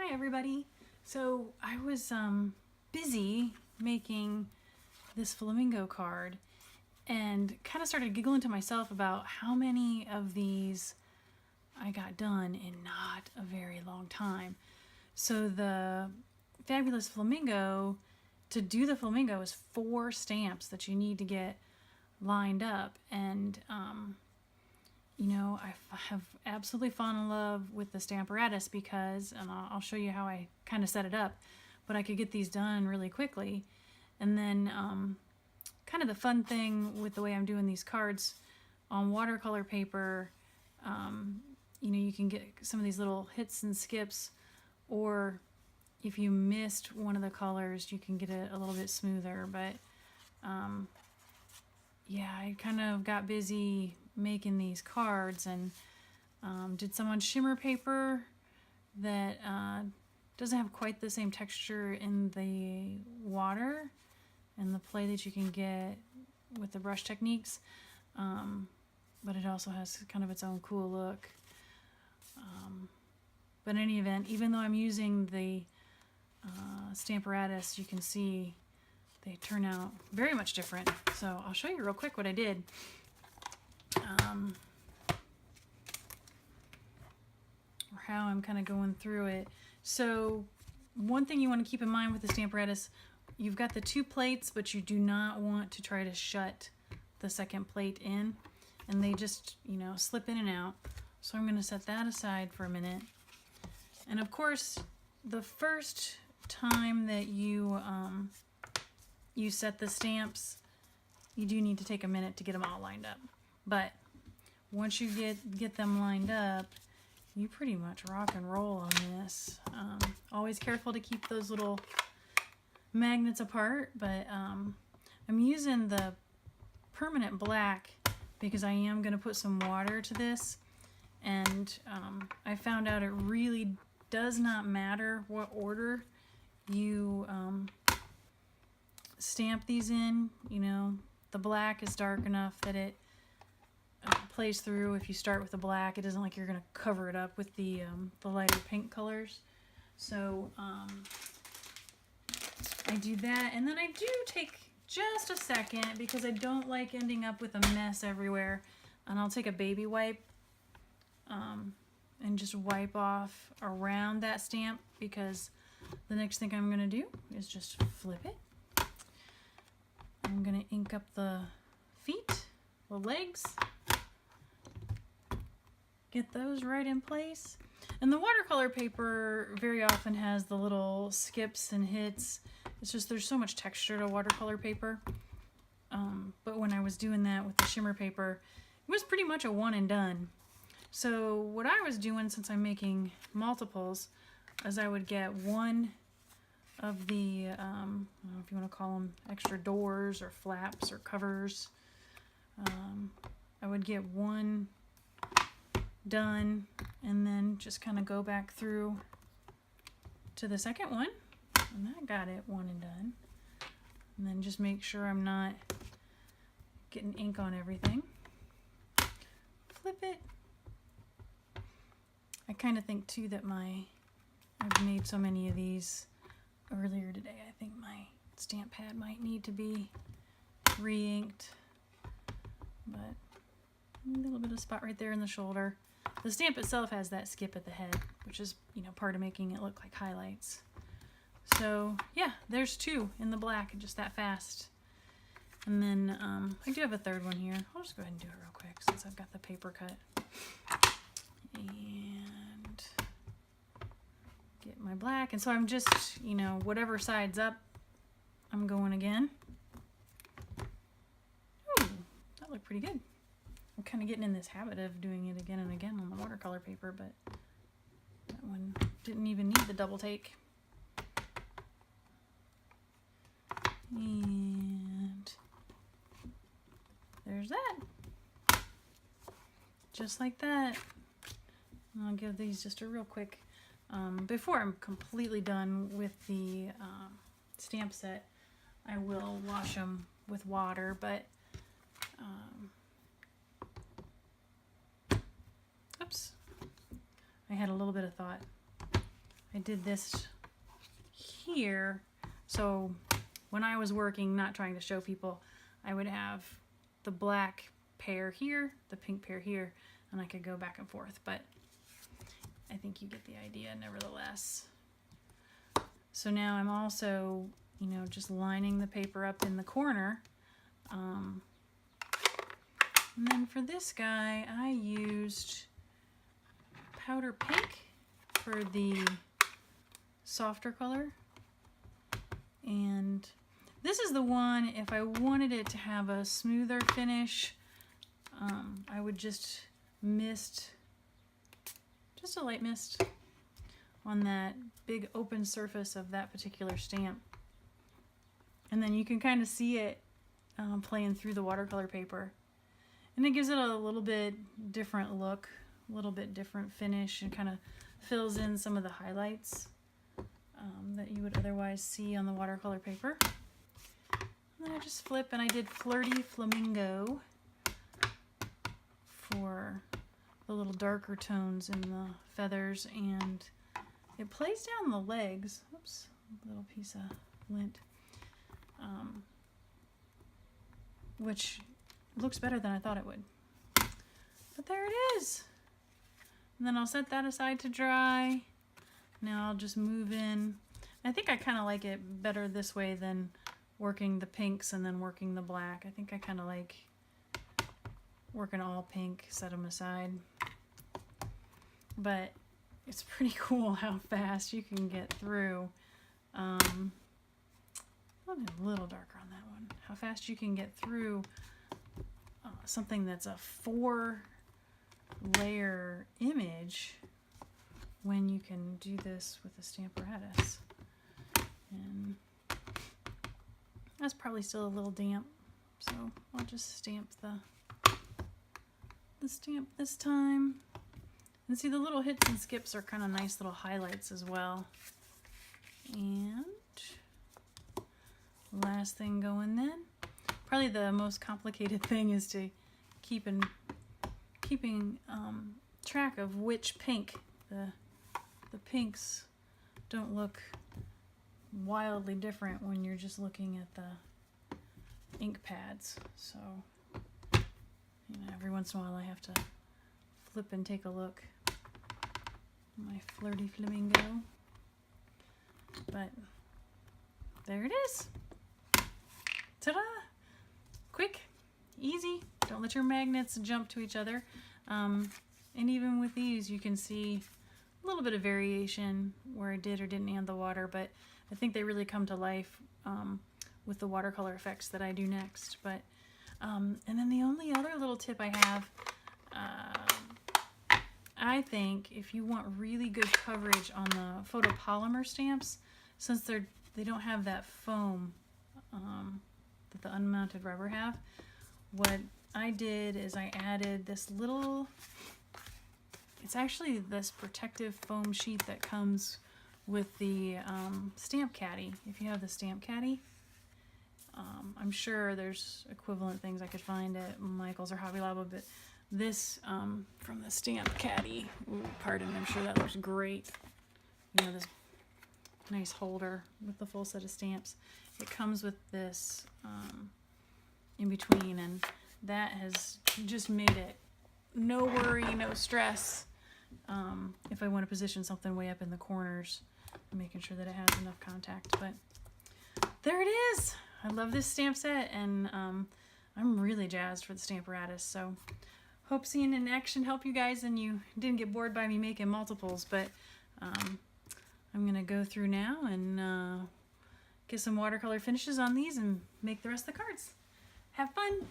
Hi everybody. So I was busy making this flamingo card and kind of started giggling to myself about how many of these I got done in not a very long time. So the Fabulous Flamingo, to do the flamingo is 4 stamps that you need to get lined up, and you know, I have absolutely fallen in love with the Stamparatus because, and I'll show you how I kind of set it up, but I could get these done really quickly. And then kind of the fun thing with the way I'm doing these cards on watercolor paper, you know, you can get some of these little hits and skips, or if you missed one of the colors, you can get it a little bit smoother. But yeah, I kind of got busy making these cards and did some on shimmer paper that doesn't have quite the same texture in the water and the play that you can get with the brush techniques, but it also has kind of its own cool look. But in any event, even though I'm using the Stamparatus, you can see they turn out very much different. So I'll show you real quick what I did. Or how I'm kind of going through it. So one thing you want to keep in mind with the Stamparatus, you've got the 2 plates, but you do not want to try to shut the second plate in, and they just, you know, slip in and out. So I'm going to set that aside for a minute. And of course, the first time that you you set the stamps, you do need to take a minute to get them all lined up. But once you get them lined up, you pretty much rock and roll on this. Always careful to keep those little magnets apart, but I'm using the permanent black because I am going to put some water to this, and I found out it really does not matter what order you stamp these in. You know, the black is dark enough that it plays through. If you start with the black, it isn't like you're going to cover it up with the lighter pink colors. So I do that, and then I do take just a second because I don't like ending up with a mess everywhere, and I'll take a baby wipe and just wipe off around that stamp, because the next thing I'm going to do is just flip it. I'm going to ink up the feet, the legs, get those right in place. And the watercolor paper very often has the little skips and hits. It's just there's so much texture to watercolor paper. But when I was doing that with the shimmer paper, it was pretty much a one and done. So what I was doing, since I'm making multiples, is I would get one of the, I don't know if you want to call them extra doors or flaps or covers. I would get one done and then just kind of go back through to the second one, and that got it one and done. And then just make sure I'm not getting ink on everything. Flip it. I kind of think too that I've made so many of these earlier today, I think my stamp pad might need to be re-inked, but a little bit of spot right there in the shoulder. The stamp itself has that skip at the head, which is, you know, part of making it look like highlights. So yeah, there's 2 in the black, just that fast. And then I do have a third one here. I'll just go ahead and do it real quick since I've got the paper cut. And get my black. And so I'm just, you know, whatever side's up, I'm going again. Ooh, that looked pretty good. I'm kind of getting in this habit of doing it again and again on the watercolor paper, but that one didn't even need the double take. And there's that. Just like that. And I'll give these just a real quick, before I'm completely done with the stamp set, I will wash them with water, but oops, I had a little bit of thought. I did this here. So when I was working, not trying to show people, I would have the black pair here, the pink pair here, and I could go back and forth, but I think you get the idea nevertheless. So now I'm also, you know, just lining the paper up in the corner. And then for this guy, I used powder pink for the softer color. And this is the one, if I wanted it to have a smoother finish, I would just mist, just a light mist on that big open surface of that particular stamp. And then you can kind of see it playing through the watercolor paper. And it gives it a little bit different look, a little bit different finish, and kind of fills in some of the highlights that you would otherwise see on the watercolor paper. And then I just flip, and I did Flirty Flamingo for the little darker tones in the feathers, and it plays down the legs. Oops, a little piece of lint, which looks better than I thought it would. But there it is. And then I'll set that aside to dry. Now I'll just move in. I think I kind of like it better this way than working the pinks and then working the black. I think I kind of like working all pink, set them aside. But it's pretty cool how fast you can get through. A little darker on that one. How fast you can get through something that's a 4-layer image when you can do this with a Stamparatus. And that's probably still a little damp, so I'll just stamp the stamp this time. And see, the little hits and skips are kind of nice little highlights as well. And last thing going then. Probably the most complicated thing is to keeping track of which pink. The pinks don't look wildly different when you're just looking at the ink pads. So, you know, every once in a while I have to flip and take a look. My Flirty Flamingo. But there it is. Ta-da! Quick, easy. Don't let your magnets jump to each other. And even with these, you can see a little bit of variation where I did or didn't add the water, but I think they really come to life with the watercolor effects that I do next. But and then the only other little tip I have, I think if you want really good coverage on the photopolymer stamps, since they don't have that foam that the unmounted rubber have, what I did is I added this little, it's actually this protective foam sheet that comes with the stamp caddy. If you have the stamp caddy, I'm sure there's equivalent things I could find at Michael's or Hobby Lobby, but this from the stamp caddy, ooh, pardon, I'm sure that looks great. You know, this nice holder with the full set of stamps. It comes with this in between, and that has just made it no worry, no stress if I want to position something way up in the corners, making sure that it has enough contact. But there it is. I love this stamp set, and I'm really jazzed for the Stamparatus. So hope seeing it in action helped you guys and you didn't get bored by me making multiples. But I'm gonna go through now and get some watercolor finishes on these and make the rest of the cards. Have fun!